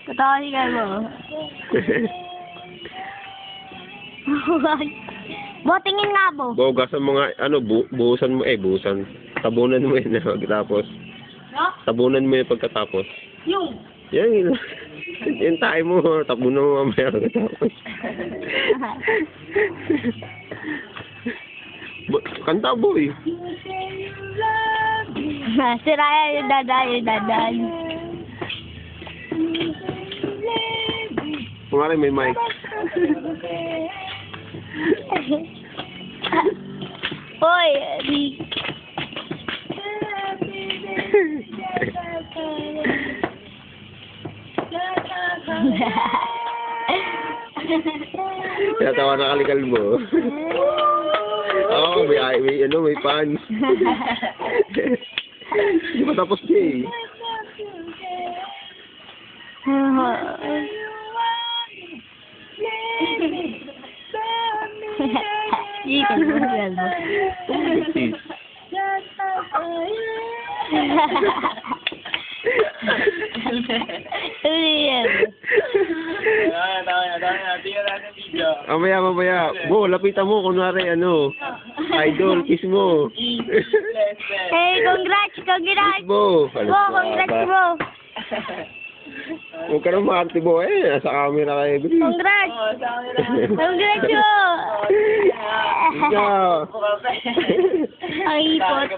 Katawa ka mo. Bo, tingin nga, Bo. Bugasan mo nga, buhusan mo, buhusan. Tabunan mo yun pagkatapos. No? Tabunan mo yun pagkatapos. Yung. Yan, yung tayo mo, tabunan mo mamaya pagkatapos. Kanta, boy. Si Raya yung daday. Kung may mic. Hoy, Tinatawa na kalikal mo. Oo, may fans. Hindi pa tapos niya Mamaya. Bo, lapitan mo. Kunwari, idol, kiss mo. Hey, congrats! Bo. Bo, congrats mo! Huwag ka na makakti, Bo. Nasa camera kayo. Congrats! Congrats mo! Ikaw. Ang ipot.